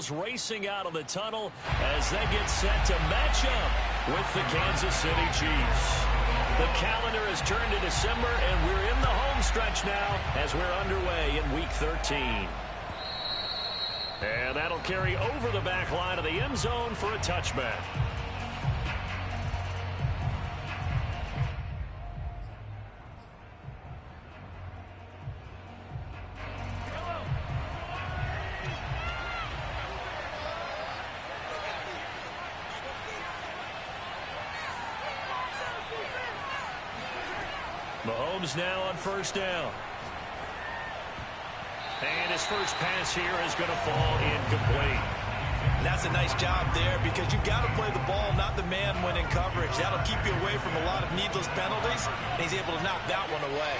comes racing out of the tunnel as they get set to match up with the Kansas City Chiefs. The calendar has turned to December, and we're in the home stretch now as we're underway in Week 13. And that'll carry over the back line of the end zone for a touchback. Mahomes now on first down. And his first pass here is going to fall incomplete. That's a nice job there because you've got to play the ball, not the man when in coverage. That'll keep you away from a lot of needless penalties, and he's able to knock that one away.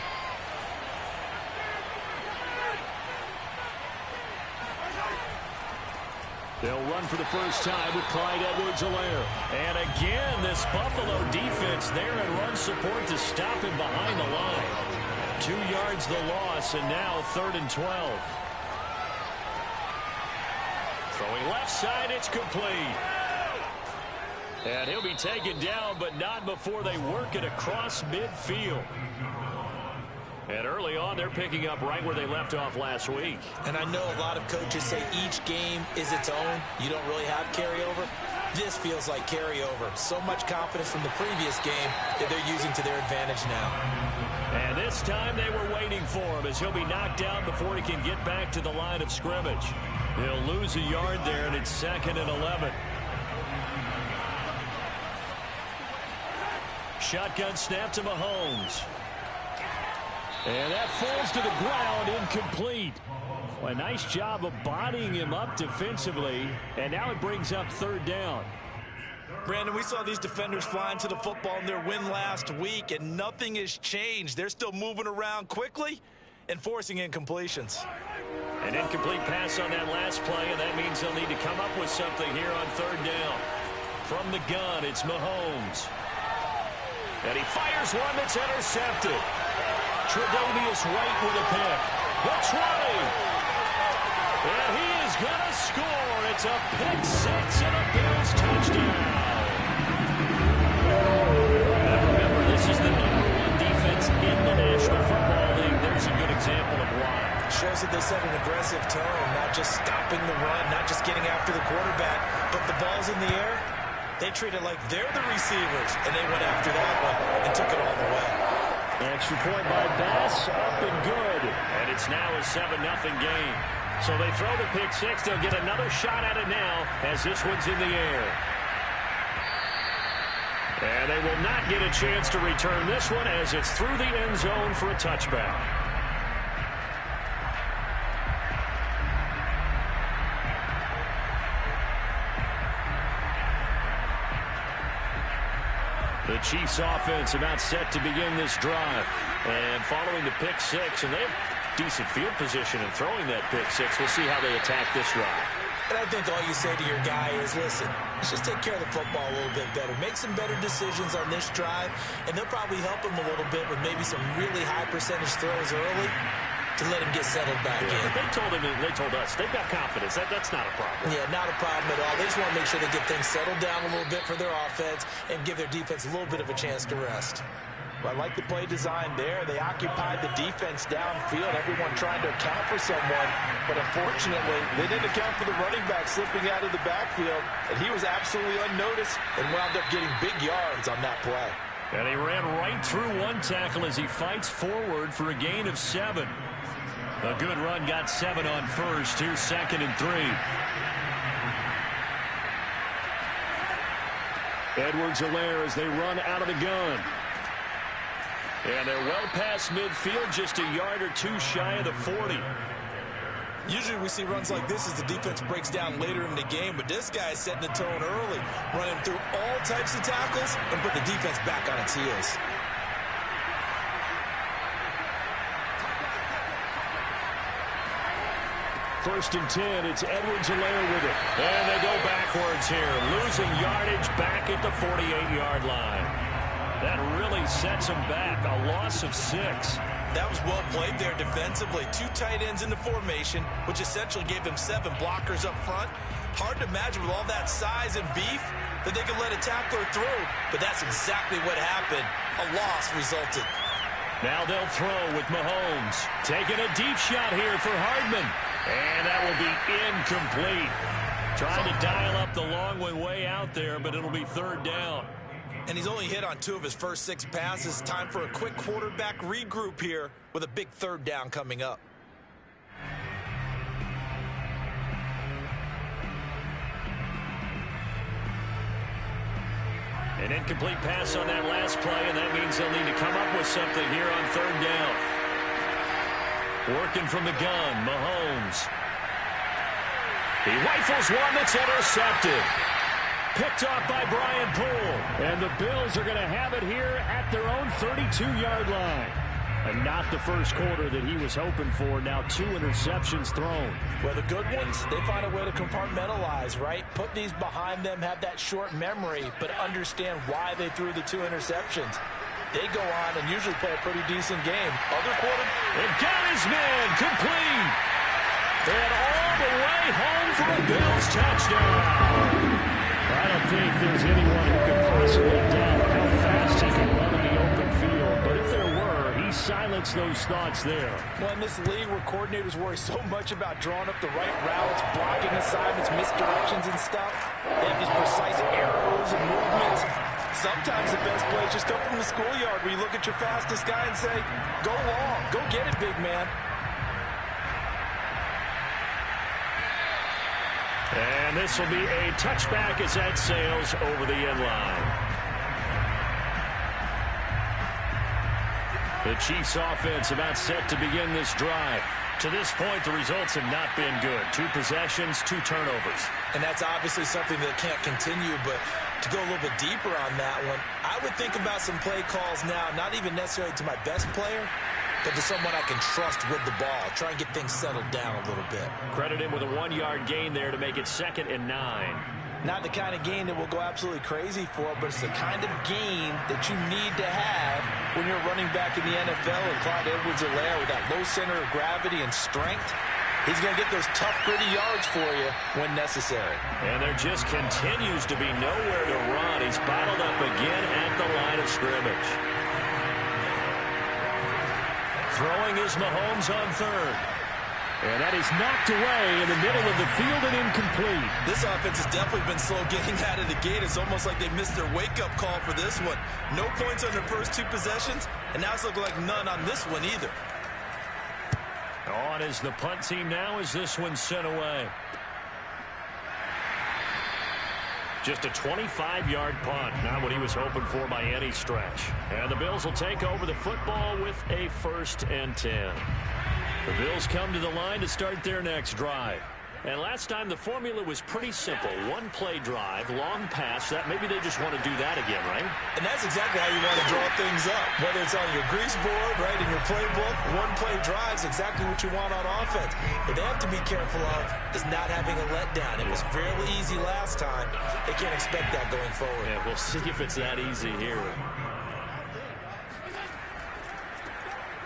They'll run for the first time with Clyde Edwards-Helaire. And again, this Buffalo defense there in run support to stop him behind the line. 2 yards the loss, and now 3rd and 12. Throwing left side, it's complete. And he'll be taken down, but not before they work it across midfield. And early on, they're picking up right where they left off last week. And I know a lot of coaches say each game is its own. You don't really have carryover. This feels like carryover. So much confidence from the previous game that they're using to their advantage now. And this time they were waiting for him as he'll be knocked down before he can get back to the line of scrimmage. They'll lose a yard there, and it's 2nd and 11. Shotgun snap to Mahomes. And that falls to the ground, incomplete. Well, a nice job of bodying him up defensively, and now it brings up 3rd down. Brandon, we saw these defenders flying to the football in their win last week, and nothing has changed. They're still moving around quickly and forcing incompletions. An incomplete pass on that last play, and that means they'll need to come up with something here on 3rd down. From the gun, it's Mahomes. And he fires one that's intercepted. Tre'Davious White with a pick. What's running? And he is going to score. It's a pick six and a Bills touchdown. Now remember, this is the #1 defense in the National Football League. There's a good example of why. It shows that they set an aggressive tone, not just stopping the run, not just getting after the quarterback, but the ball's in the air. They treat it like they're the receivers, and they went after that one and took it all the way. Extra point by Bass, up and good. And it's now a 7-0 game. So they throw the pick six. They'll get another shot at it now as this one's in the air. And they will not get a chance to return this one as it's through the end zone for a touchback. The Chiefs offense about set to begin this drive. And following the pick six, and they have decent field position in throwing that pick six. We'll see how they attack this drive. And I think all you say to your guy is, listen, let's just take care of the football a little bit better. Make some better decisions on this drive, and they'll probably help him a little bit with maybe some really high percentage throws early to let him get settled back in. They told him, they told us, they've got confidence. That's not a problem. Yeah, not a problem at all. They just want to make sure they get things settled down a little bit for their offense and give their defense a little bit of a chance to rest. Well, I like the play design there. They occupied the defense downfield, everyone trying to account for someone. But unfortunately, they didn't account for the running back slipping out of the backfield. And he was absolutely unnoticed and wound up getting big yards on that play. And he ran right through one tackle as he fights forward for a gain of 7. A good run got 7 on first. Here's 2nd and 3. Edwards-Helaire as they run out of the gun. And they're well past midfield, just a yard or two shy of the 40. Usually we see runs like this as the defense breaks down later in the game, but this guy is setting the tone early, running through all types of tackles and put the defense back on its heels. First and 10, it's Edwards-Helaire with it. And they go backwards here, losing yardage back at the 48-yard line. That really sets them back, a loss of 6. That was well played there defensively. 2 tight ends in the formation, which essentially gave them 7 blockers up front. Hard to imagine with all that size and beef that they could let a tackler through, but that's exactly what happened. A loss resulted. Now they'll throw with Mahomes. Taking a deep shot here for Hardman. And that will be incomplete. Trying to dial up the long one way out there, but it'll be 3rd down. And he's only hit on 2 of his first 6 passes. Time for a quick quarterback regroup here with a big 3rd down coming up. An incomplete pass on that last play, and that means they'll need to come up with something here on 3rd down. Working from the gun, Mahomes. He rifles one that's intercepted. Picked off by Brian Poole. And the Bills are going to have it here at their own 32-yard line. And not the first quarter that he was hoping for. Now 2 interceptions thrown. Well, the good ones, they find a way to compartmentalize, right? Put these behind them, have that short memory, but understand why they threw the 2 interceptions. They go on and usually play a pretty decent game. Other quarter, and got his man complete. And all the way home for a Bills touchdown. I don't think there's anyone who can possibly doubt how fast he can run in the open field. But if there were, he silenced those thoughts there. Well, in this league where coordinators worry so much about drawing up the right routes, blocking assignments, misdirections and stuff, they have these precise arrows and movements. Sometimes the best plays just come from the schoolyard where you look at your fastest guy and say, go long, go get it, big man. And this will be a touchback as that sails over the end line. The Chiefs offense about set to begin this drive. To this point, the results have not been good. 2 possessions, 2 turnovers. And that's obviously something that can't continue, but to go a little bit deeper on that one, I would think about some play calls now, not even necessarily to my best player, but to someone I can trust with the ball. Try and get things settled down a little bit. Credit him with a 1-yard gain there to make it 2nd and 9. Not the kind of gain that we'll go absolutely crazy for, but it's the kind of gain that you need to have when you're running back in the NFL with Clyde Edwards-Helaire with that low center of gravity and strength. He's going to get those tough, gritty yards for you when necessary. And there just continues to be nowhere to run. He's bottled up again at the line of scrimmage. Throwing is Mahomes on 3rd. And that is knocked away in the middle of the field and incomplete. This offense has definitely been slow getting out of the gate. It's almost like they missed their wake-up call for this one. No points on their first 2 possessions, and now it's looking like none on this one either. On is the punt team now as this one's sent away. Just a 25-yard punt. Not what he was hoping for by any stretch. And the Bills will take over the football with a 1st and 10. The Bills come to the line to start their next drive. And last time the formula was pretty simple. 1-play drive, long pass. That maybe they just want to do that again, right? And that's exactly how you want to draw things up. Whether it's on your grease board, right, in your playbook, 1-play drive is exactly what you want on offense. What they have to be careful of is not having a letdown. It was fairly easy last time. They can't expect that going forward. Yeah, we'll see if it's that easy here.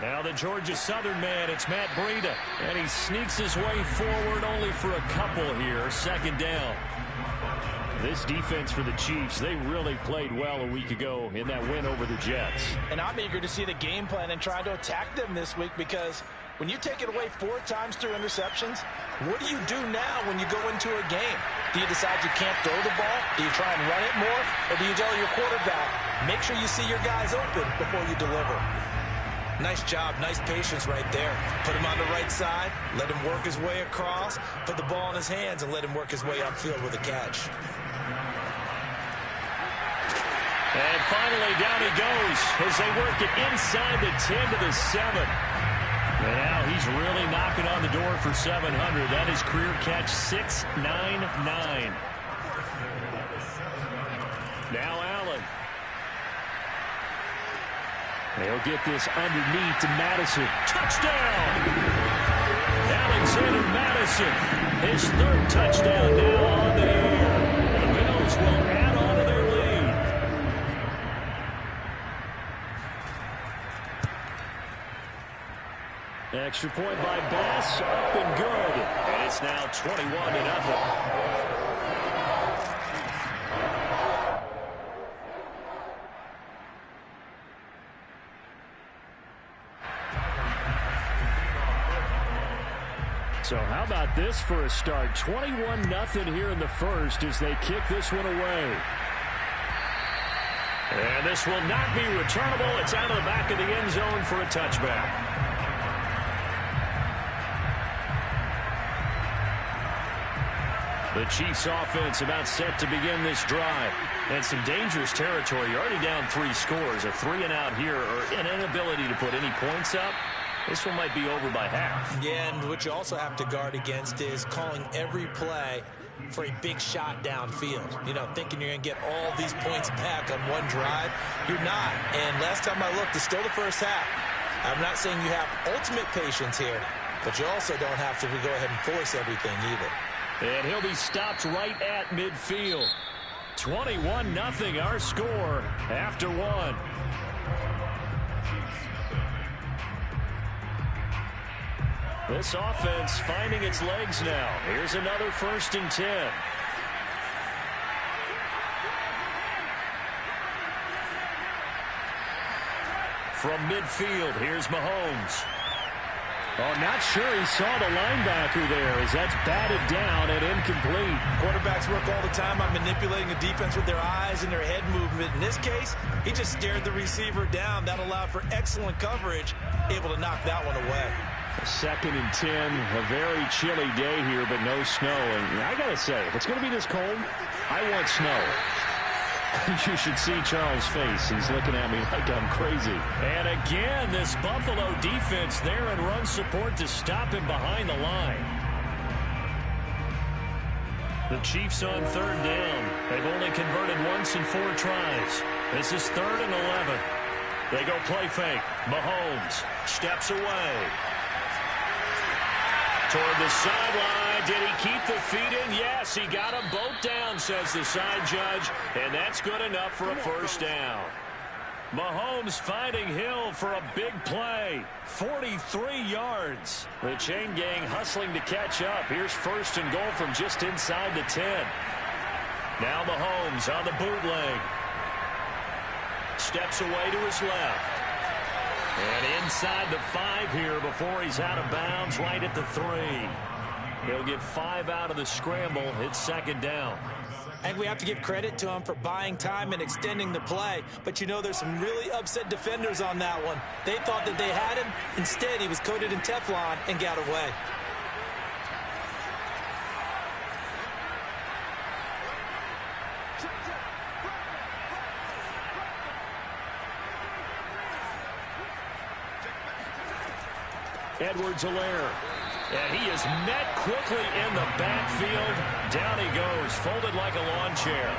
Now the Georgia Southern man, it's Matt Breida. And he sneaks his way forward only for a couple here. 2nd down. This defense for the Chiefs, they really played well a week ago in that win over the Jets. And I'm eager to see the game plan and try to attack them this week because when you take it away 4 times through interceptions, what do you do now when you go into a game? Do you decide you can't throw the ball? Do you try and run it more? Or do you tell your quarterback, make sure you see your guys open before you deliver? Nice job, nice patience right there. Put him on the right side, let him work his way across, put the ball in his hands, and let him work his way upfield with a catch. And finally, down he goes as they work it inside the 10 to the 7. And now he's really knocking on the door for 700. That is career catch 699. Now Allen. They'll get this underneath to Madison. Touchdown! Alexander Madison, his 3rd touchdown now on the air. The Bills will add on to their lead. Extra point by Bass, up and good. And it's now 21-0. So how about this for a start? 21-0 here in the first as they kick this one away. And this will not be returnable. It's out of the back of the end zone for a touchback. The Chiefs offense about set to begin this drive. And some dangerous territory. You're already down 3 scores. A 3-and-out here or an inability to put any points up. This one might be over by half. Yeah, and what you also have to guard against is calling every play for a big shot downfield. You know, thinking you're going to get all these points back on one drive. You're not. And last time I looked, it's still the first half. I'm not saying you have ultimate patience here, but you also don't have to go ahead and force everything either. And he'll be stopped right at midfield. 21-0 our score after one. This offense finding its legs now. Here's another 1st and 10. From midfield, here's Mahomes. Oh, not sure he saw the linebacker there as that's batted down and incomplete. Quarterbacks work all the time on manipulating the defense with their eyes and their head movement. In this case, he just stared the receiver down. That allowed for excellent coverage, able to knock that one away. 2nd and 10, a very chilly day here, but no snow. And I got to say, if it's going to be this cold, I want snow. You should see Charles' face. He's looking at me like I'm crazy. And again, this Buffalo defense there in run support to stop him behind the line. The Chiefs on 3rd down. They've only converted once in 4 tries. This is 3rd and 11. They go play fake. Mahomes steps away. Toward the sideline. Did he keep the feet in? Yes, he got them both down, says the side judge. And that's good enough for a 1st down. Mahomes finding Hill for a big play. 43 yards. The chain gang hustling to catch up. Here's 1st and goal from just inside the 10. Now Mahomes on the bootleg. Steps away to his left. And inside the 5 here before he's out of bounds, right at the 3. He'll get 5 out of the scramble. It's 2nd down. And we have to give credit to him for buying time and extending the play. But you know, there's some really upset defenders on that one. They thought that they had him. Instead, he was coated in Teflon and got away. Edwards-Helaire. And he is met quickly in the backfield. Down he goes, folded like a lawn chair.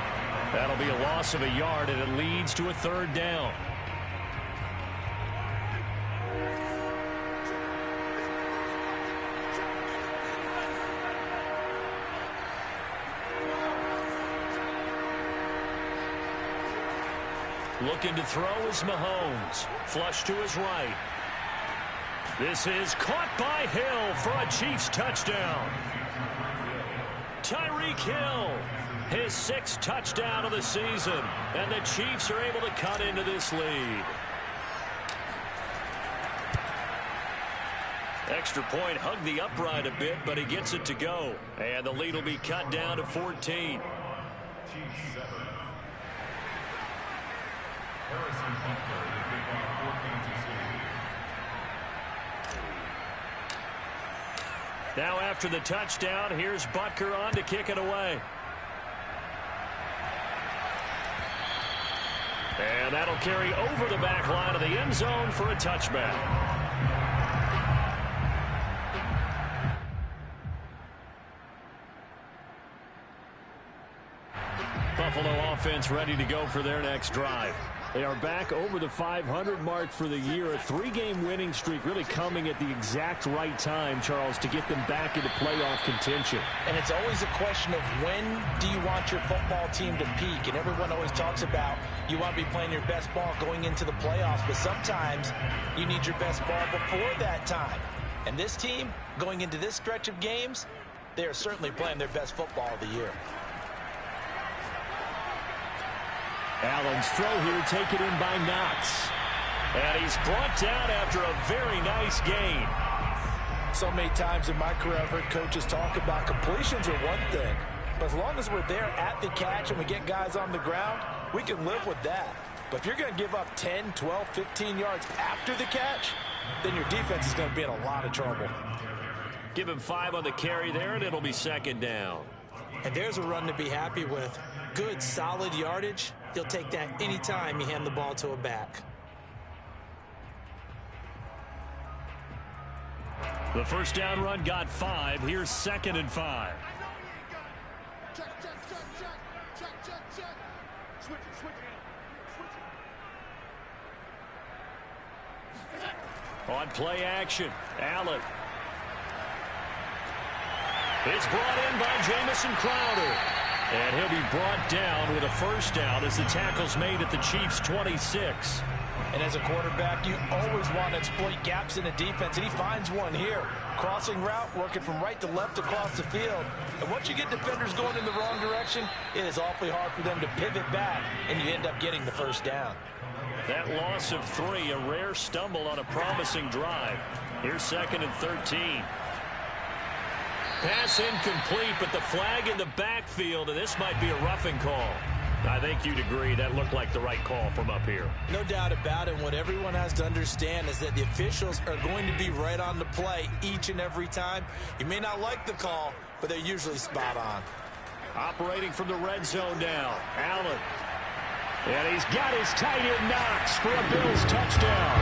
That'll be a loss of a yard, and it leads to a 3rd down. Looking to throw is Mahomes. Flush to his right. This is caught by Hill for a Chiefs touchdown. Tyreek Hill, his 6th touchdown of the season. And the Chiefs are able to cut into this lead. Extra point hugged the upright a bit, but he gets it to go. And the lead will be cut down to 14. Now after the touchdown, here's Butker on to kick it away. And that'll carry over the back line of the end zone for a touchback. Buffalo offense ready to go for their next drive. They are back over the 500 mark for the year. A 3-game winning streak really coming at the exact right time, Charles, to get them back into playoff contention. And it's always a question of when do you want your football team to peak? And everyone always talks about you want to be playing your best ball going into the playoffs, but sometimes you need your best ball before that time. And this team, going into this stretch of games, they are certainly playing their best football of the year. Allen's throw here taken in by Knox. And he's brought down after a very nice gain. So many times in my career, I've heard coaches talk about completions are one thing. But as long as we're there at the catch and we get guys on the ground, we can live with that. But if you're going to give up 10, 12, 15 yards after the catch, then your defense is going to be in a lot of trouble. Give him 5 on the carry there, and it'll be second down. And there's a run to be happy with. Good, solid yardage. He'll take that anytime you hand the ball to a back. The first down run got 5. Here's 2nd and 5. On play action, Allen. It's brought in by Jamison Crowder. And he'll be brought down with a first down as the tackle's made at the Chiefs' 26. And as a quarterback, you always want to exploit gaps in the defense, and he finds one here. Crossing route, working from right to left across the field. And once you get defenders going in the wrong direction, it is awfully hard for them to pivot back, and you end up getting the first down. That loss of 3, a rare stumble on a promising drive. Here's 2nd and 13. Pass incomplete, but the flag in the backfield, and this might be a roughing call. I think you'd agree that looked like the right call from up here. No doubt about it. What everyone has to understand is that the officials are going to be right on the play each and every time. You may not like the call, but they're usually spot on. Operating from the red zone now, Allen. And he's got his tight end Knox for a Bills touchdown.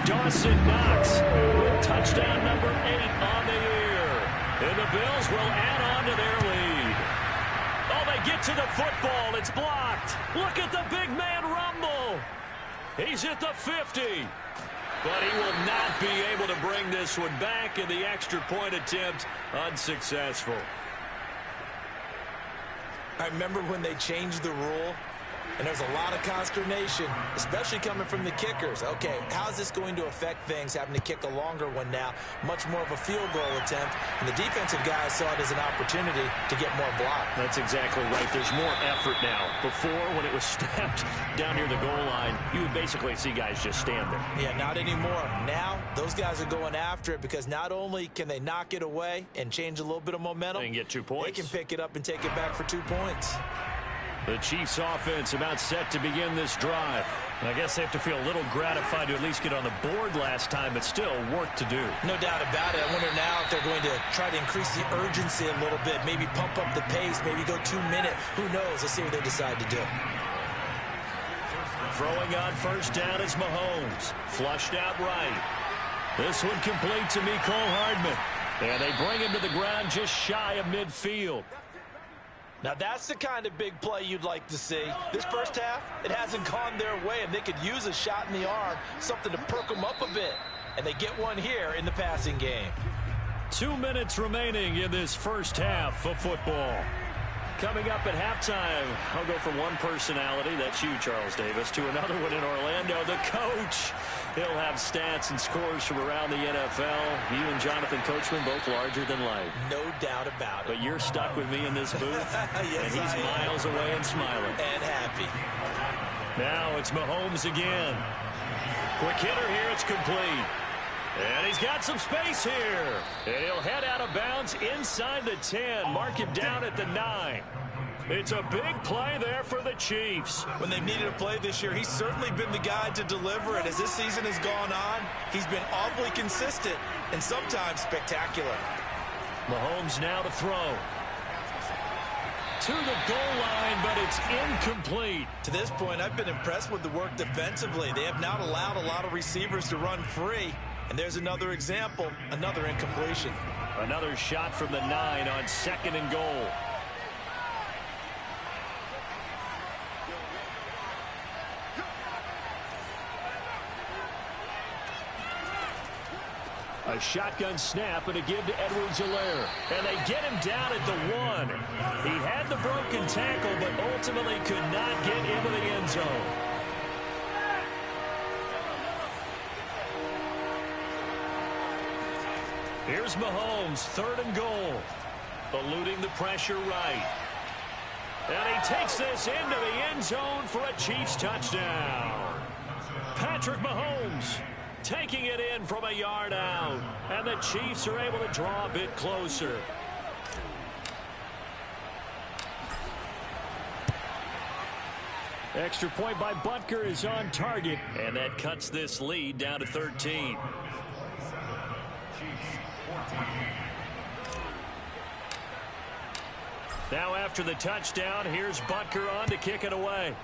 Dawson Knox with touchdown number 8 on the year. And the Bills will add on to their lead. Oh, they get to the football. It's blocked. Look at the big man rumble. He's at the 50. But he will not be able to bring this one back, and the extra point attempt unsuccessful. I remember when they changed the rule, and there's a lot of consternation, especially coming from the kickers. Okay, how's this going to affect things, having to kick a longer one now, much more of a field goal attempt, and the defensive guys saw it as an opportunity to get more block. That's exactly right. There's more effort now. Before, when it was snapped down near the goal line, you would basically see guys just stand there. Yeah, not anymore. Now, those guys are going after it because not only can they knock it away and change a little bit of momentum, they can get 2 points. They can pick it up and take it back for 2 points. The Chiefs offense about set to begin this drive. I guess they have to feel a little gratified to at least get on the board last time, but still work to do. No doubt about it. I wonder now if they're going to try to increase the urgency a little bit, maybe pump up the pace, maybe go 2 minute. Who knows? Let's see what they decide to do. Throwing on first down is Mahomes. Flushed out right. This one complete to Mecole Hardman. And they bring him to the ground just shy of midfield. Now that's the kind of big play you'd like to see. This first half, it hasn't gone their way, and they could use a shot in the arm, something to perk them up a bit. And they get one here in the passing game. 2 minutes remaining in this first half of football. Coming up at halftime, I'll go from one personality, that's you, Charles Davis, to another one in Orlando, the coach. He'll have stats and scores from around the NFL. You and Jonathan Coachman, both larger than life. No doubt about it. But you're stuck with me in this booth, yes, and he's miles away and smiling. And happy. Now it's Mahomes again. Quick hitter here, it's complete. And he's got some space here. And he'll head out of bounds inside the 10. Mark him down at the 9. It's a big play there for the Chiefs. When they've needed a play this year, he's certainly been the guy to deliver it. As this season has gone on, he's been awfully consistent and sometimes spectacular. Mahomes now to throw. To the goal line, but it's incomplete. To this point, I've been impressed with the work defensively. They have not allowed a lot of receivers to run free. And there's another example, another incompletion. Another shot from the 9 on 2nd and goal. A shotgun snap and a give to Edwards-Helaire. And they get him down at the 1. He had the broken tackle, but ultimately could not get into the end zone. Here's Mahomes, 3rd and goal. Eluding the pressure right. And he takes this into the end zone for a Chiefs touchdown. Patrick Mahomes taking it in from a yard out. And the Chiefs are able to draw a bit closer. Extra point by Butker is on target. And that cuts this lead down to 13. Now after the touchdown, here's Butker on to kick it away.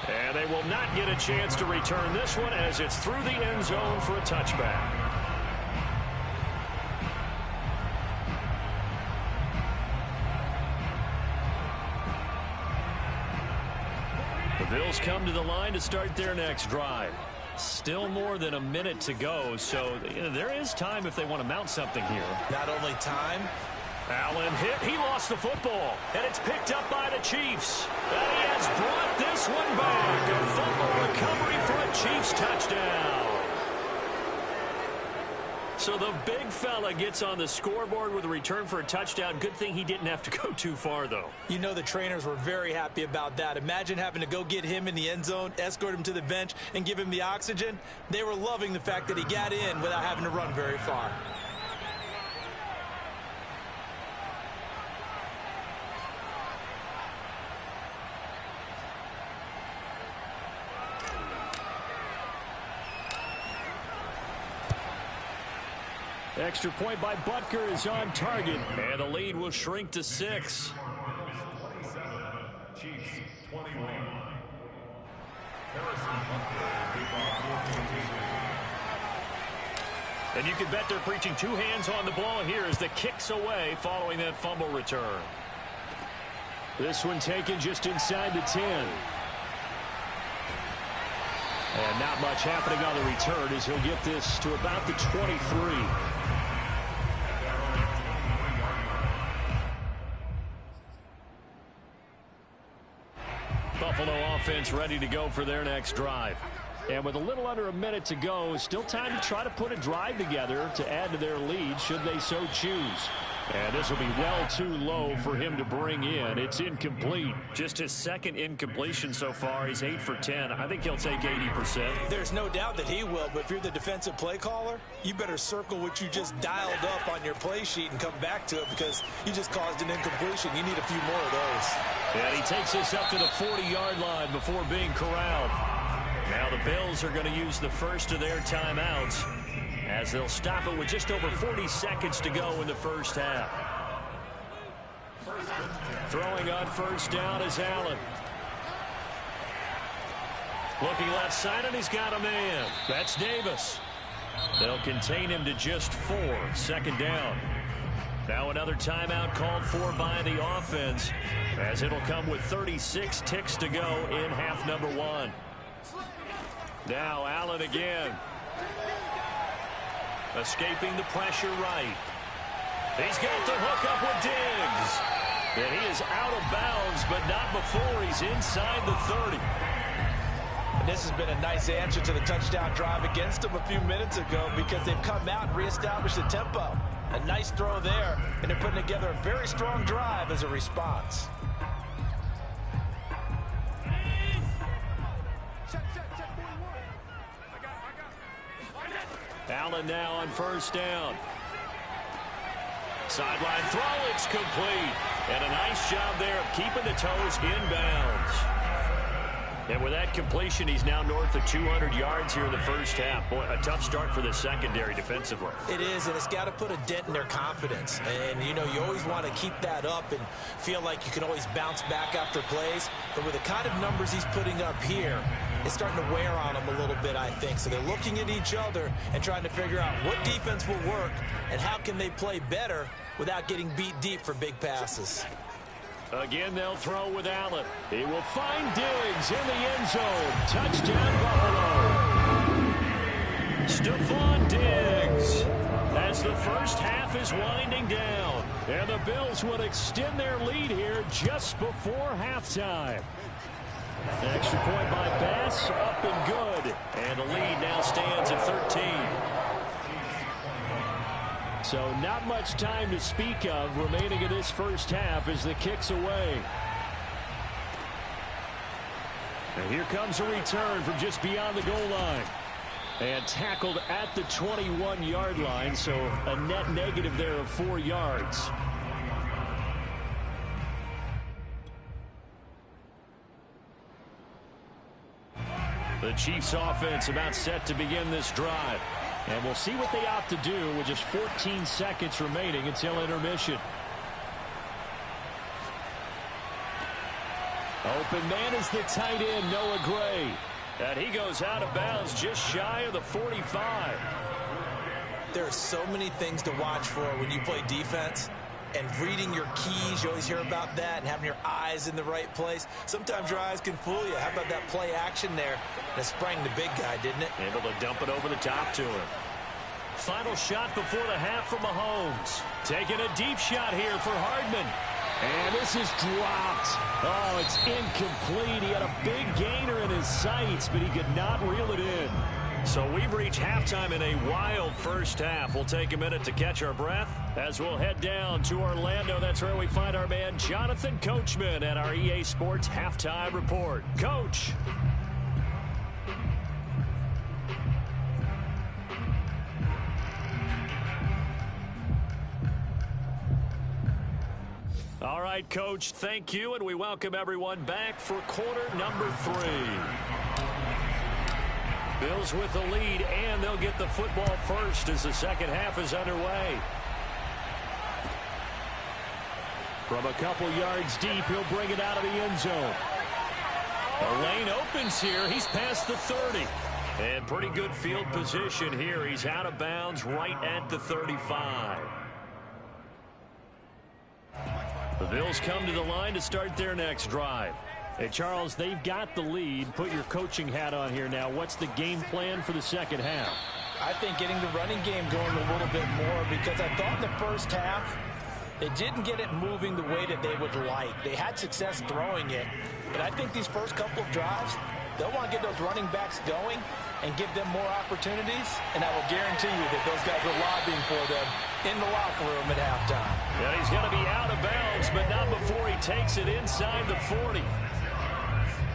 And they will not get a chance to return this one as it's through the end zone for a touchback. The Bills come to the line to start their next drive. Still more than a minute to go, so there is time if they want to mount something here. Not only time. Allen hit. He lost the football, and it's picked up by the Chiefs. And he has brought this one back. A fumble recovery for a Chiefs touchdown. So the big fella gets on the scoreboard with a return for a touchdown. Good thing he didn't have to go too far, though. You know the trainers were very happy about that. Imagine having to go get him in the end zone, escort him to the bench, and give him the oxygen. They were loving the fact that he got in without having to run very far. Extra point by Butker is on target, and the lead will shrink to 6. Chiefs 21. And you can bet they're preaching 2 hands on the ball here as the kick's away following that fumble return. This one taken just inside the 10. And not much happening on the return as he'll get this to about the 23. Buffalo offense ready to go for their next drive. And with a little under a minute to go, still time to try to put a drive together to add to their lead should they so choose. And this will be well too low for him to bring in. It's incomplete. Just his 2nd incompletion so far. He's 8 for 10. I think he'll take 80%. There's no doubt that he will, but if you're the defensive play caller, you better circle what you just dialed up on your play sheet and come back to it because you just caused an incompletion. You need a few more of those. And he takes this up to the 40-yard line before being corralled. Now the Bills are going to use the first of their timeouts as they'll stop it with just over 40 seconds to go in the first half. Throwing on first down is Allen. Looking left side, and he's got a man. That's Davis. They'll contain him to just 4. 2nd down. Now another timeout called for by the offense as it'll come with 36 ticks to go in half number 1. Now Allen again. Escaping the pressure right. He's got the hook up with Diggs. And he is out of bounds, but not before he's inside the 30. And this has been a nice answer to the touchdown drive against them a few minutes ago because they've come out and reestablished the tempo. A nice throw there, and they're putting together a very strong drive as a response. Allen now on first down. Sideline throw, it's complete. And a nice job there of keeping the toes inbounds. And with that completion, he's now north of 200 yards here in the first half. Boy, a tough start for the secondary defensively. It is, and it's got to put a dent in their confidence. And, you know, you always want to keep that up and feel like you can always bounce back after plays. But with the kind of numbers he's putting up here, it's starting to wear on them a little bit, I think. So they're looking at each other and trying to figure out what defense will work and how can they play better without getting beat deep for big passes. Again, they'll throw with Allen. He will find Diggs in the end zone. Touchdown, Buffalo. Stephon Diggs as the first half is winding down. And the Bills would extend their lead here just before halftime. The extra point by Bass, up and good. And the lead now stands at 13. So not much time to speak of remaining in this first half as the kick's away. And here comes a return from just beyond the goal line. And tackled at the 21-yard line, so a net negative there of 4 yards. The Chiefs offense about set to begin this drive. And we'll see what they opt to do with just 14 seconds remaining until intermission. Open man is the tight end, Noah Gray. And he goes out of bounds just shy of the 45. There are so many things to watch for when you play defense. And reading your keys, you always hear about that, and having your eyes in the right place. Sometimes your eyes can fool you. How about that play action there? That sprang the big guy, didn't it? Able to dump it over the top to him. Final shot before the half from Mahomes. Taking a deep shot here for Hardman. And this is dropped. Oh, it's incomplete. He had a big gainer in his sights, but he could not reel it in. So we've reached halftime in a wild first half. We'll take a minute to catch our breath as we'll head down to Orlando. That's where we find our man Jonathan Coachman at our EA Sports Halftime Report. Coach. All right, Coach, thank you, and we welcome everyone back for quarter number 3. Bills with the lead, and they'll get the football first as the second half is underway. From a couple yards deep, he'll bring it out of the end zone. The lane opens here. He's past the 30. And pretty good field position here. He's out of bounds right at the 35. The Bills come to the line to start their next drive. Hey, Charles, they've got the lead. Put your coaching hat on here now. What's the game plan for the second half? I think getting the running game going a little bit more, because I thought in the first half they didn't get it moving the way that they would like. They had success throwing it, but I think these first couple of drives, they'll want to get those running backs going and give them more opportunities, and I will guarantee you that those guys are lobbying for them in the locker room at halftime. Yeah, he's going to be out of bounds, but not before he takes it inside the 40.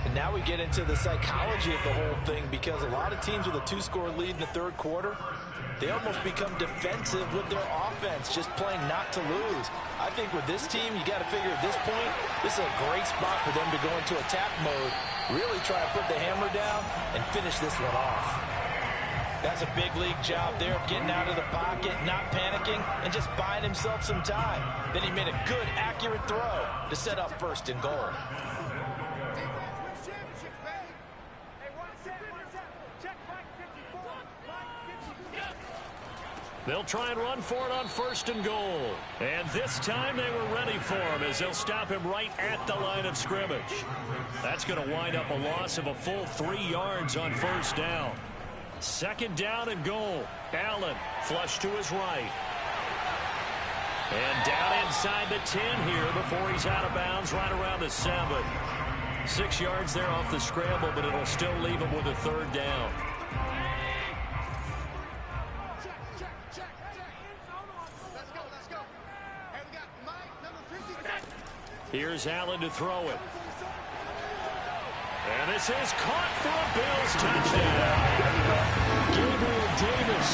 And now we get into the psychology of the whole thing, because a lot of teams with a 2-score lead in the third quarter, they almost become defensive with their offense, just playing not to lose. I think with this team, you got to figure at this point, this is a great spot for them to go into attack mode, really try to put the hammer down and finish this one off. That's a big league job there of getting out of the pocket, not panicking, and just buying himself some time. Then he made a good, accurate throw to set up first and goal. They'll try and run for it on first and goal. And this time they were ready for him as they'll stop him right at the line of scrimmage. That's going to wind up a loss of a full 3 yards on first down. Second down and goal. Allen flush to his right. And down inside the 10 here before he's out of bounds right around the 7. 6 yards there off the scramble, but it'll still leave him with a third down. Here's Allen to throw it. And this is caught for a Bills touchdown. Gabriel Davis,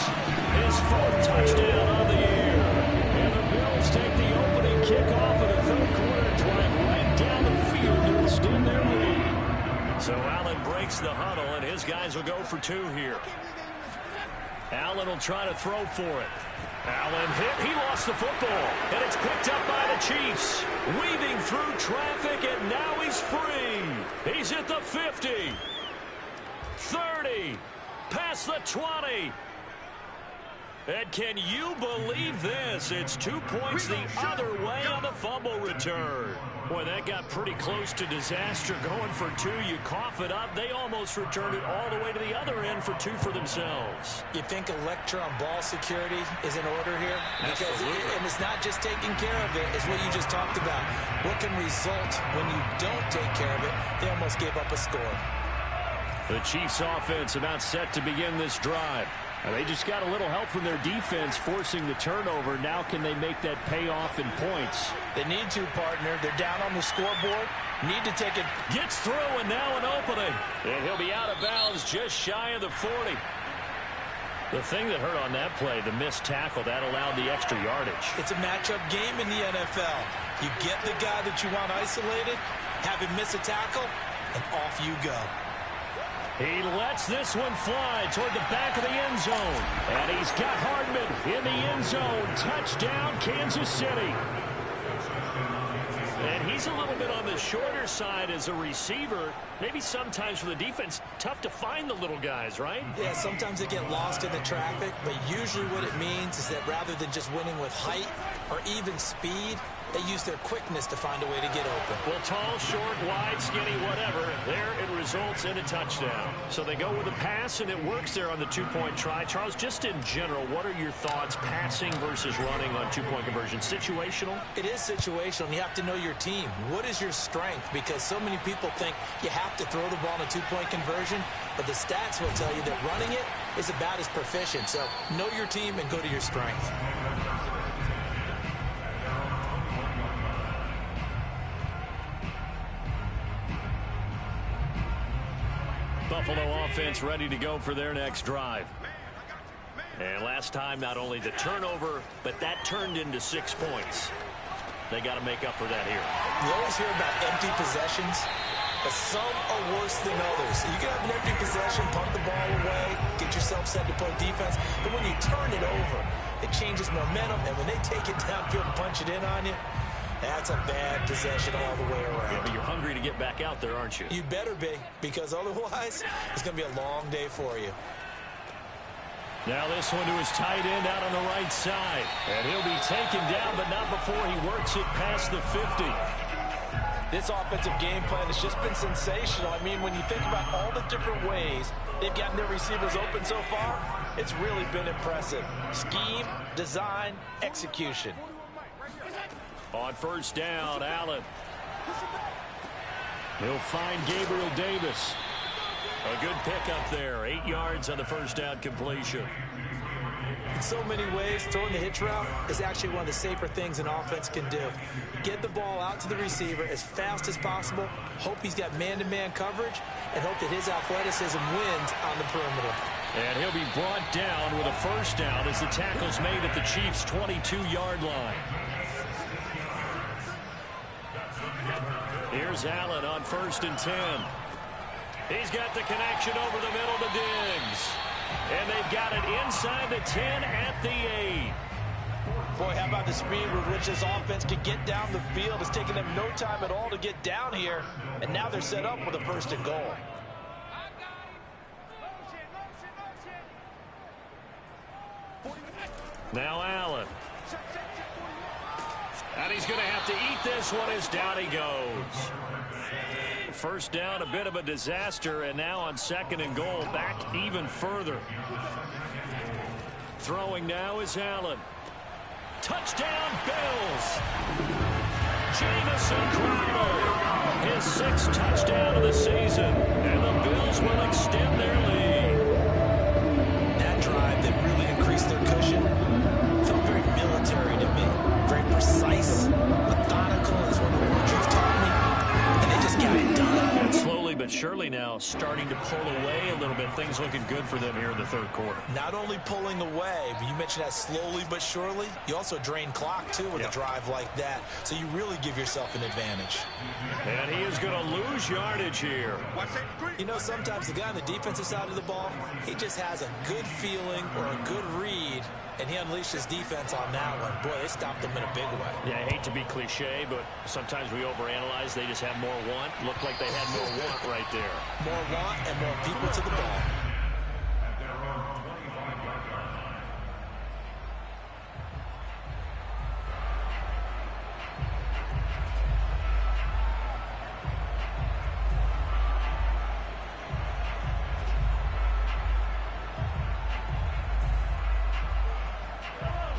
his 4th touchdown on the year. And the Bills take the opening kickoff of the third quarter, drive right down the field to extend their lead. So Allen breaks the huddle, and his guys will go for 2 here. Allen will try to throw for it. Allen hit. He lost the football. And it's picked up by the Chiefs. Weaving through traffic, and now he's free. He's at the 50. 30. Past the 20. And can you believe this? It's 2 points the other way on the fumble return. Boy, that got pretty close to disaster. Going for 2, you cough it up. They almost returned it all the way to the other end for 2 for themselves. You think a lecture on ball security is in order here? And it's not just taking care of it. It's what you just talked about. What can result when you don't take care of it? They almost gave up a score. The Chiefs offense about set to begin this drive. They just got a little help from their defense forcing the turnover. Now can they make that pay off in points? They need to, partner. They're down on the scoreboard. Need to take it. Gets through and now an opening. And he'll be out of bounds just shy of the 40. The thing that hurt on that play, the missed tackle, that allowed the extra yardage. It's a matchup game in the NFL. You get the guy that you want isolated, have him miss a tackle, and off you go. He lets this one fly toward the back of the end zone. And he's got Hardman in the end zone. Touchdown, Kansas City. And he's a little bit on the shorter side as a receiver. Maybe sometimes for the defense, tough to find the little guys, right? Yeah, sometimes they get lost in the traffic, but usually what it means is that rather than just winning with height or even speed, they use their quickness to find a way to get open. Well, tall, short, wide, skinny, whatever, there it results in a touchdown. So they go with a pass, and it works there on the 2-point try. Charles, just in general, what are your thoughts passing versus running on 2-point conversion? Situational? It is situational, and you have to know your team. What is your strength? Because so many people think you have to throw the ball in a 2-point conversion, but the stats will tell you that running it is about as proficient. So know your team and go to your strength. Buffalo offense ready to go for their next drive. And last time, not only the turnover, but that turned into 6 points. They got to make up for that here. You always hear about empty possessions, but some are worse than others. You can have an empty possession, punt the ball away, get yourself set to play defense, but when you turn it over, it changes momentum, and when they take it downfield and punch it in on you, that's a bad possession all the way around. Yeah, but you're hungry to get back out there, aren't you? You better be, because otherwise, it's going to be a long day for you. Now this one to his tight end out on the right side. And he'll be taken down, but not before he works it past the 50. This offensive game plan has just been sensational. I mean, when you think about all the different ways they've gotten their receivers open so far, it's really been impressive. Scheme, design, execution. On first down, Allen. He'll find Gabriel Davis. A good pickup there. 8 yards on the first down completion. In so many ways, throwing the hitch route is actually one of the safer things an offense can do. Get the ball out to the receiver as fast as possible, hope he's got man-to-man coverage, and hope that his athleticism wins on the perimeter. And he'll be brought down with a first down as the tackle's made at the Chiefs' 22-yard line. Here's Allen on 1st and 10. He's got the connection over the middle to Diggs. And they've got it inside the 10 at the 8. Boy, how about the speed with which this offense can get down the field? It's taken them no time at all to get down here. And now they're set up with a 1st and goal. Now Allen. And he's going to have to eat this one as down he goes. First down, a bit of a disaster, and now on 2nd and goal, back even further. Throwing now is Allen. Touchdown, Bills! Jamison Crowder, his 6th touchdown of the season, and the Bills will extend their lead. That drive that really increased their cushion felt very military to me. Very precise, methodical is one of the words you've taught me, and they just got it done. And slowly but surely now starting to pull away a little bit. Things looking good for them here in the 3rd quarter. Not only pulling away, but you mentioned that slowly but surely. You also drain clock, too, with a drive like that. So you really give yourself an advantage. And he is going to lose yardage here. You know, sometimes the guy on the defensive side of the ball, he just has a good feeling or a good read, and he unleashed his defense on that one. Boy, they stopped them in a big way. Yeah, I hate to be cliche, but sometimes we overanalyze. They just have more want. Looked like they had more want right there. More want and more people to the ball.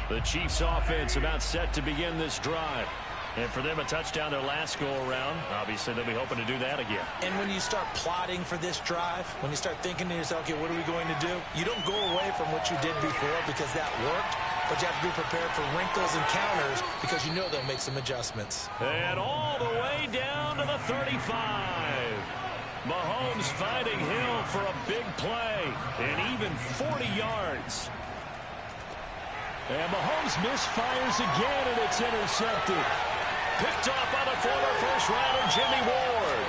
The Chiefs offense about set to begin this drive. And for them, a touchdown their last go-around. Obviously, they'll be hoping to do that again. And when you start plotting for this drive, when you start thinking to yourself, okay, what are we going to do? You don't go away from what you did before because that worked, but you have to be prepared for wrinkles and counters because you know they'll make some adjustments. And all the way down to the 35. Mahomes finding Hill for a big play, and even 40 yards. And Mahomes misfires again, and it's intercepted. Picked off by the former first-rounder Jimmy Ward.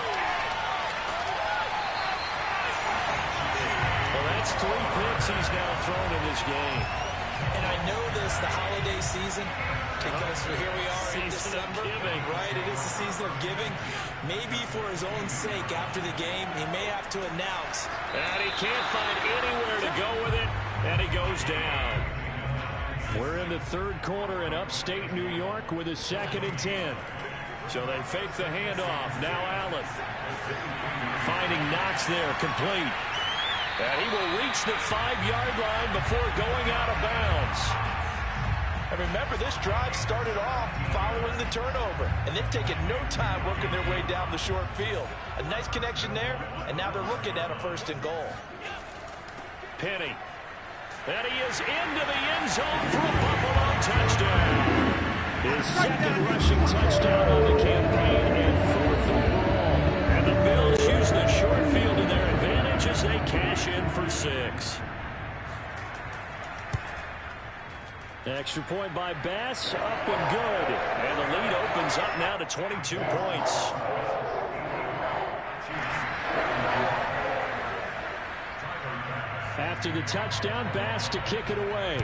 Well, that's 3 picks he's now thrown in this game. And I know this, the holiday season, because here we are in December. Right, it is the season of giving. Maybe for his own sake after the game, he may have to announce. And he can't find anywhere to go with it, and he goes down. We're in the third quarter in upstate New York with a 2nd and 10. So they fake the handoff. Now Allen. Finding Knox there, complete. And he will reach the 5-yard line before going out of bounds. And remember, this drive started off following the turnover. And they've taken no time working their way down the short field. A nice connection there, and now they're looking at a 1st and goal. Penny. And he is into the end zone for a Buffalo touchdown. His 2nd rushing touchdown on the campaign and 4th overall. And the Bills use the short field to their advantage as they cash in for 6. Extra point by Bass, up and good. And the lead opens up now to 22 points. After the touchdown, Bass to kick it away.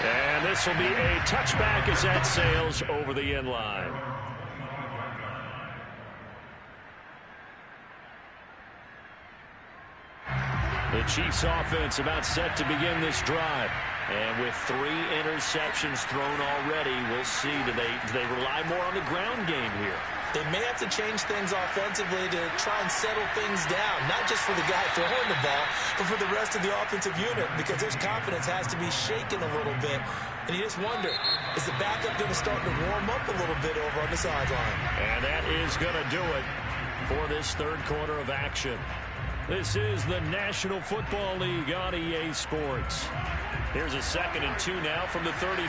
And this will be a touchback as that sails over the end line. The Chiefs offense about set to begin this drive. And with 3 interceptions thrown already, we'll see, do they rely more on the ground game here? They may have to change things offensively to try and settle things down, not just for the guy throwing the ball, but for the rest of the offensive unit, because his confidence has to be shaken a little bit. And you just wonder, is the backup going to start to warm up a little bit over on the sideline? And that is going to do it for this third quarter of action. This is the National Football League on EA Sports. Here's a 2nd and 2 now from the 33.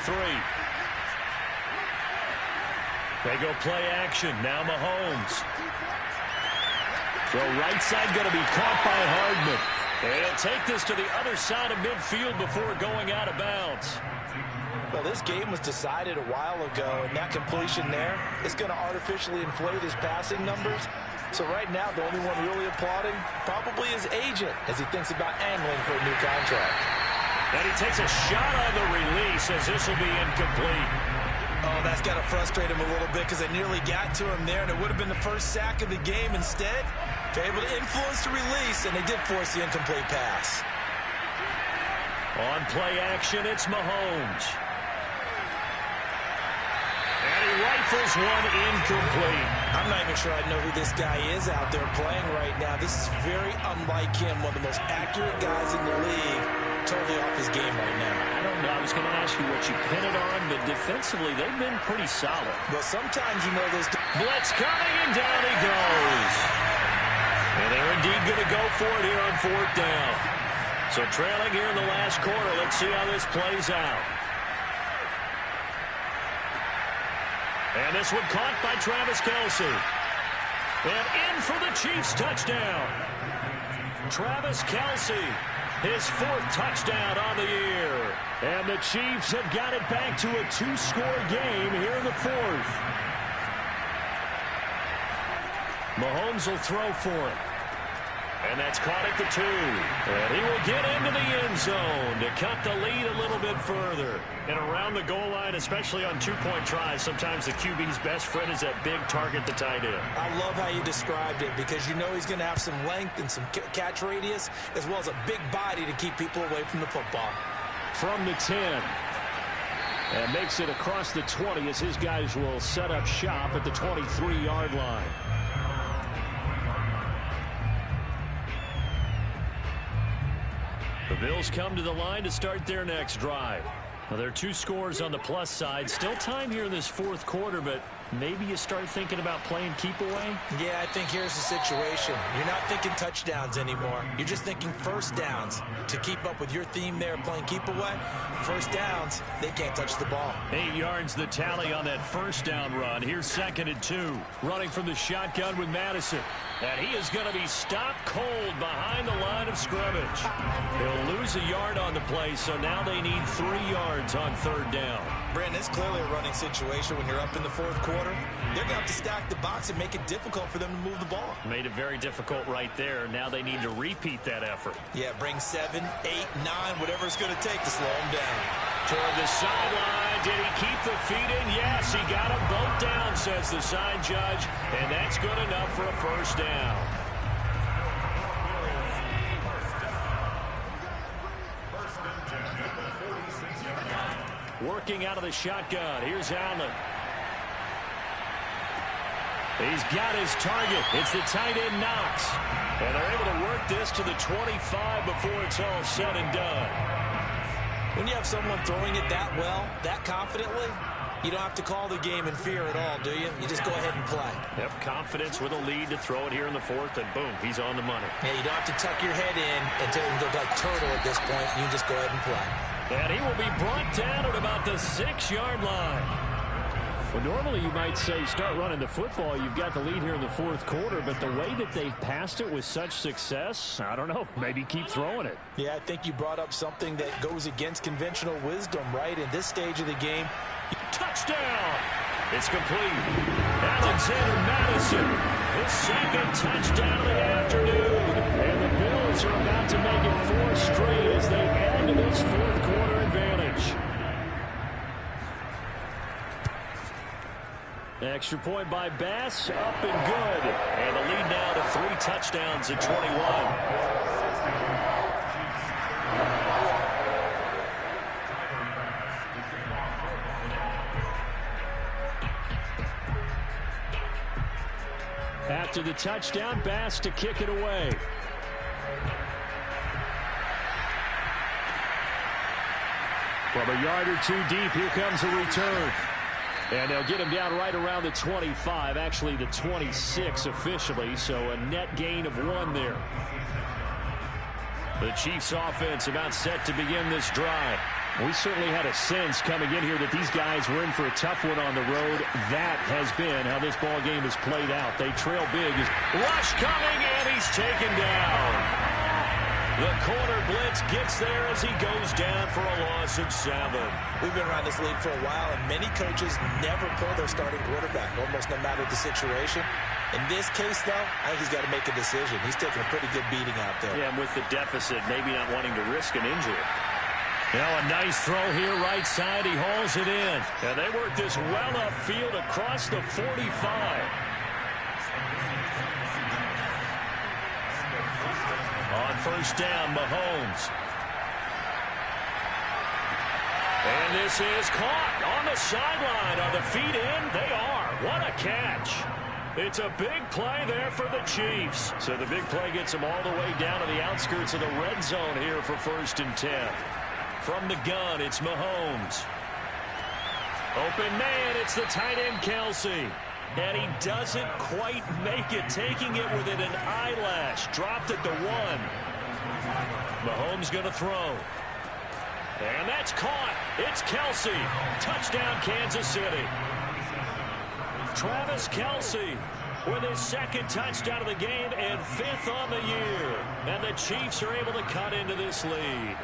They go play action. Now Mahomes. Throw right side going to be caught by Hardman. And he'll take this to the other side of midfield before going out of bounds. Well, this game was decided a while ago, and that completion there is going to artificially inflate his passing numbers. So right now, the only one really applauding probably his agent as he thinks about angling for a new contract. And he takes a shot on the release as this will be incomplete. Oh, that's got to frustrate him a little bit because they nearly got to him there, and it would have been the first sack of the game. Instead, they're able to influence the release, and they did force the incomplete pass. On play action, it's Mahomes. And he rifles one incomplete. I'm not even sure I know who this guy is out there playing right now. This is very unlike him, one of the most accurate guys in the league. Totally off his game right now. I don't know. I was going to ask you what you pin it on, but defensively, they've been pretty solid. Well, sometimes you know those... Blitz coming, and down he goes. And they're indeed going to go for it here on 4th down. So trailing here in the last quarter. Let's see how this plays out. And this one caught by Travis Kelce. And in for the Chiefs touchdown. Travis Kelce. His 4th touchdown on the year. And the Chiefs have got it back to a 2-score game here in the 4th. Mahomes will throw for it. And that's caught at the 2. And he will get into the end zone to cut the lead a little bit further. And around the goal line, especially on 2-point tries, sometimes the QB's best friend is that big target, the tight end. I love how you described it because you know he's going to have some length and some catch radius as well as a big body to keep people away from the football. From the 10. And makes it across the 20 as his guys will set up shop at the 23-yard line. The Bills come to the line to start their next drive. Well, there are 2 scores on the plus side. Still time here in this fourth quarter, but maybe you start thinking about playing keep away? Yeah, I think here's the situation. You're not thinking touchdowns anymore. You're just thinking first downs. To keep up with your theme there, playing keep away, first downs, they can't touch the ball. 8 yards the tally on that first down run. Here's 2nd and 2. Running from the shotgun with Madison. And he is going to be stopped cold behind the line of scrimmage. He'll lose a yard on the play, so now they need 3 yards on 3rd down. Brandon, it's clearly a running situation when you're up in the fourth quarter. They're going to have to stack the box and make it difficult for them to move the ball. Made it very difficult right there. Now they need to repeat that effort. Yeah, bring 7, 8, 9, whatever it's going to take to slow them down. Toward the sideline. Did he keep the feet in? Yes, he got them both down, says the side judge. And that's good enough for a first down. Working out of the shotgun. Here's Allen. He's got his target. It's the tight end Knox. And they're able to work this to the 25 before it's all said and done. When you have someone throwing it that well, that confidently, you don't have to call the game in fear at all, do you? You just go ahead and play. Yep, confidence with a lead to throw it here in the fourth, and boom, he's on the money. Yeah, you don't have to tuck your head in until you go like turtle at this point. You just go ahead and play. And he will be brought down at about the 6-yard line. Well, normally you might say start running the football. You've got the lead here in the fourth quarter, but the way that they've passed it with such success, I don't know, maybe keep throwing it. Yeah, I think you brought up something that goes against conventional wisdom, right? In this stage of the game. Touchdown! It's complete. Alexander Madison, his 2nd touchdown of the afternoon. And the Bills are about to make it 4 straight as they add to this fourth quarter advantage. Extra point by Bass, up and good. And the lead now to 3 touchdowns at 21. After the touchdown, Bass to kick it away. From a yard or 2 deep, here comes a return. And they'll get him down right around the 25, actually the 26 officially, so a net gain of 1 there. The Chiefs offense about set to begin this drive. We certainly had a sense coming in here that these guys were in for a tough one on the road. That has been how this ball game has played out. They trail big. Rush coming, and he's taken down. The corner blitz gets there as he goes down for a loss of 7. We've been around this league for a while, and many coaches never pull their starting quarterback, almost no matter the situation. In this case, though, I think he's got to make a decision. He's taking a pretty good beating out there. Yeah, and with the deficit, maybe not wanting to risk an injury. Now a nice throw here, right side. He hauls it in. And they work this well upfield across the 45. On first down, Mahomes. And this is caught on the sideline. Are the feet in? They are. What a catch. It's a big play there for the Chiefs. So the big play gets them all the way down to the outskirts of the red zone here for 1st and 10. From the gun, it's Mahomes. Open man, it's the tight end Kelsey. And he doesn't quite make it, taking it within an eyelash. Dropped at the 1. Mahomes going to throw. And that's caught. It's Kelsey. Touchdown, Kansas City. Travis Kelsey with his 2nd touchdown of the game and 5th on the year. And the Chiefs are able to cut into this lead.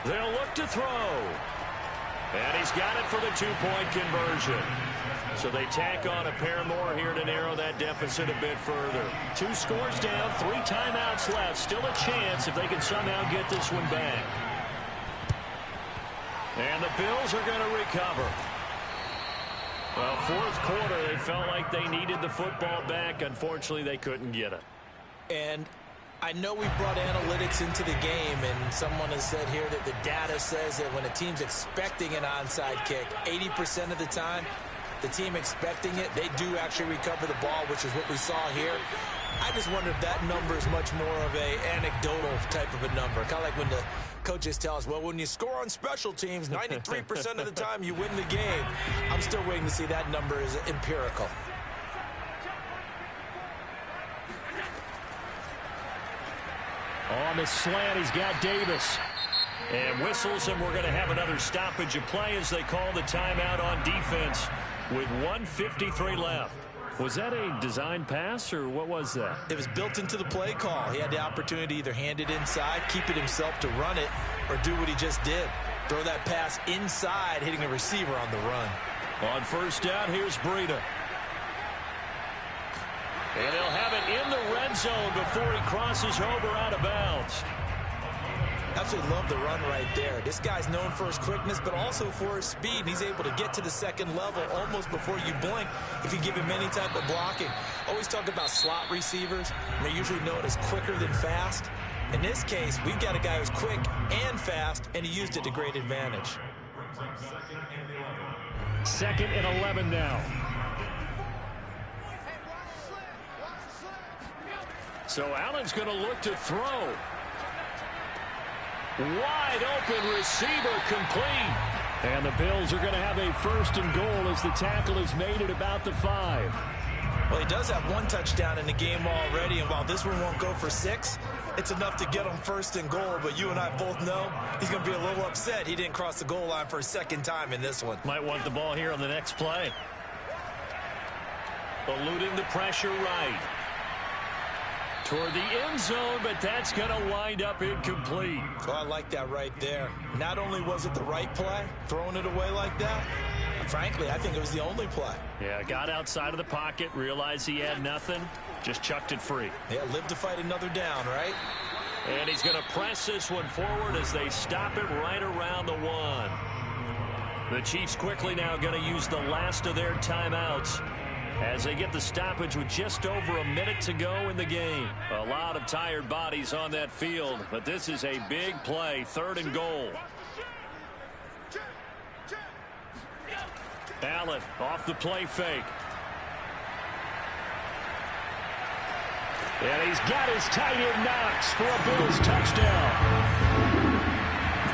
They'll look to throw. And he's got it for the 2-point conversion. So they tack on a pair more here to narrow that deficit a bit further. 2 scores down, 3 timeouts left. Still a chance if they can somehow get this one back. And the Bills are going to recover. Well, fourth quarter, they felt like they needed the football back. Unfortunately, they couldn't get it. And I know we brought analytics into the game, and someone has said here that the data says that when a team's expecting an onside kick, 80% of the time, the team expecting it, they do actually recover the ball, which is what we saw here. I just wonder if that number is much more of a anecdotal type of a number. Kind of like when the coaches tell us, well, when you score on special teams, 93% of the time you win the game. I'm still waiting to see that number is empirical. On the slant, he's got Davis. And whistles, and we're going to have another stoppage of play as they call the timeout on defense with 1:53 left. Was that a design pass, or what was that? It was built into the play call. He had the opportunity to either hand it inside, keep it himself to run it, or do what he just did. Throw that pass inside, hitting a receiver on the run. On first down, here's Breida. And he'll have it in the red zone before he crosses over out of bounds. Absolutely love the run right there. This guy's known for his quickness, but also for his speed. And he's able to get to the second level almost before you blink if you give him any type of blocking. Always talk about slot receivers. They're usually known as quicker than fast. In this case, we've got a guy who's quick and fast, and he used it to great advantage. 2nd and 11 now. So Allen's going to look to throw. Wide open receiver complete. And the Bills are going to have a 1st and goal as the tackle is made at about the 5. Well, he does have 1 touchdown in the game already, and while this one won't go for 6, it's enough to get him 1st and goal. But you and I both know he's going to be a little upset he didn't cross the goal line for a 2nd time in this one. Might want the ball here on the next play. Eluding the pressure right. Toward the end zone, but that's going to wind up incomplete. So I like that right there. Not only was it the right play, throwing it away like that, frankly, I think it was the only play. Yeah, got outside of the pocket, realized he had nothing, just chucked it free. Yeah, live to fight another down, right? And he's going to press this one forward as they stop it right around the 1. The Chiefs quickly now going to use the last of their timeouts as they get the stoppage with just over a minute to go in the game. A lot of tired bodies on that field, but this is a big play, 3rd and goal. Allen off the play fake. And he's got his tight end Knox for a Bills touchdown.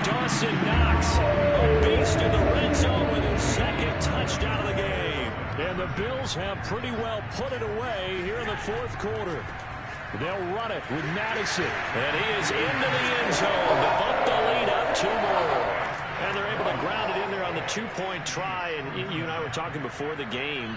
Dawson Knox, a beast in the red zone with his 2nd touchdown of the game. And the Bills have pretty well put it away here in the 4th quarter. They'll run it with Madison. And he is into the end zone to bump the lead up 2 more. And they're able to ground it in there on the 2-point try. And you and I were talking before the game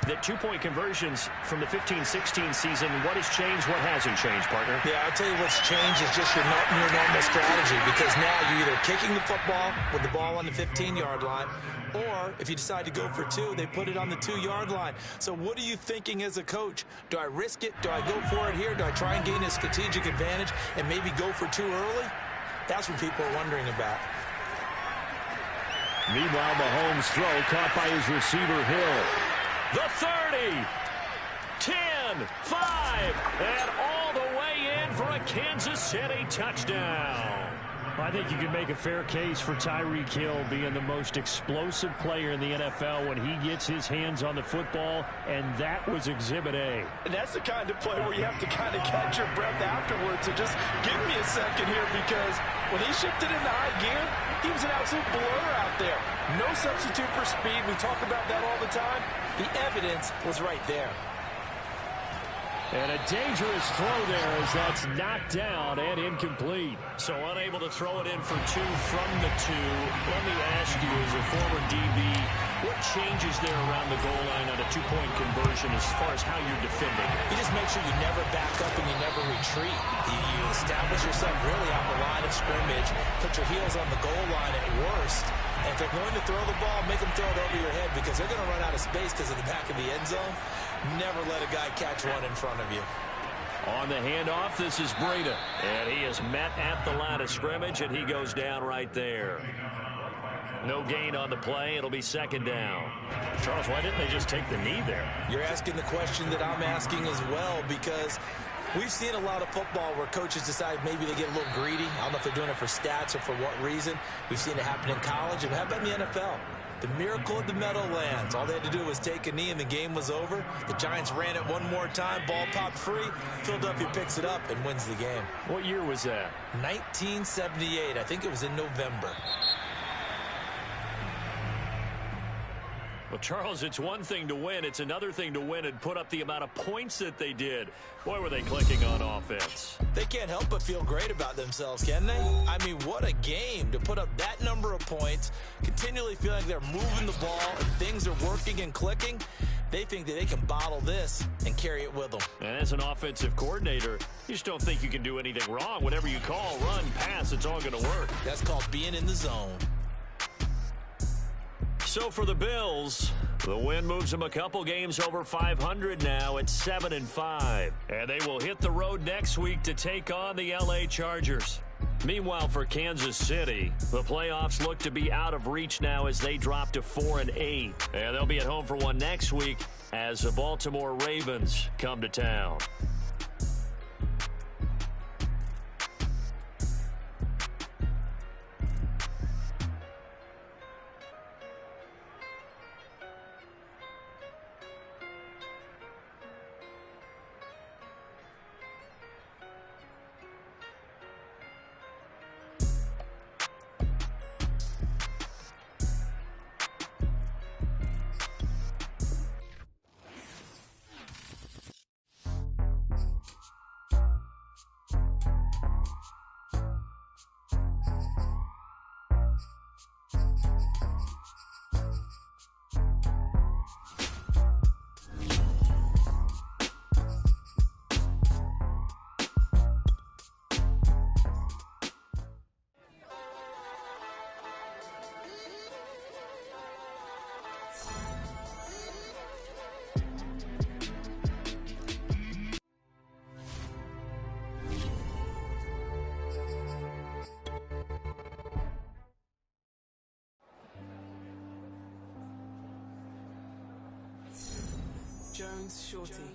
that 2-point conversions from the 15-16 season, what has changed, what hasn't changed, partner? Yeah, I'll tell you what's changed is just your normal strategy, because now you're either kicking the football with the ball on the 15-yard line, or if you decide to go for 2, they put it on the 2-yard line. So what are you thinking as a coach? Do I risk it? Do I go for it here? Do I try and gain a strategic advantage and maybe go for 2 early? That's what people are wondering about. Meanwhile, Mahomes' throw caught by his receiver, Hill. The 30, 10, 5, and all the way in for a Kansas City touchdown. I think you can make a fair case for Tyreek Hill being the most explosive player in the NFL when he gets his hands on the football, and that was Exhibit A. And that's the kind of play where you have to kind of catch your breath afterwards. So just give me a second here, because when he shifted into high gear, he was an absolute blur out there. No substitute for speed. We talk about that all the time. The evidence was right there. And a dangerous throw there as that's knocked down and incomplete. So unable to throw it in for 2 from the 2. Let me ask you, as a former DB, what changes there around the goal line on a 2-point conversion as far as how you're defending? You just make sure you never back up and you never retreat. You establish yourself really on the line of scrimmage, put your heels on the goal line at worst. And if they're going to throw the ball, make them throw it over your head, because they're going to run out of space because of the back of the end zone. Never let a guy catch one in front of you. On the handoff, this is Breida. And he is met at the line of scrimmage, and he goes down right there. No gain on the play. It'll be 2nd down. Charles, why didn't they just take the knee there? You're asking the question that I'm asking as well, because we've seen a lot of football where coaches decide maybe they get a little greedy. I don't know if they're doing it for stats or for what reason. We've seen it happen in college, and how about in the NFL? The miracle of the Meadowlands. All they had to do was take a knee and the game was over. The Giants ran it one more time. Ball popped free. Philadelphia picks it up and wins the game. What year was that? 1978. I think it was in November. Well, Charles, it's one thing to win. It's another thing to win and put up the amount of points that they did. Boy, were they clicking on offense. They can't help but feel great about themselves, can they? I mean, what a game to put up that number of points, continually feeling like they're moving the ball and things are working and clicking. They think that they can bottle this and carry it with them. And as an offensive coordinator, you just don't think you can do anything wrong. Whatever you call, run, pass, it's all going to work. That's called being in the zone. So for the Bills, the win moves them a couple games over 500 now at 7-5. And they will hit the road next week to take on the LA Chargers. Meanwhile, for Kansas City, the playoffs look to be out of reach now as they drop to 4-8. And they'll be at home for one next week as the Baltimore Ravens come to town. Jones Shorty.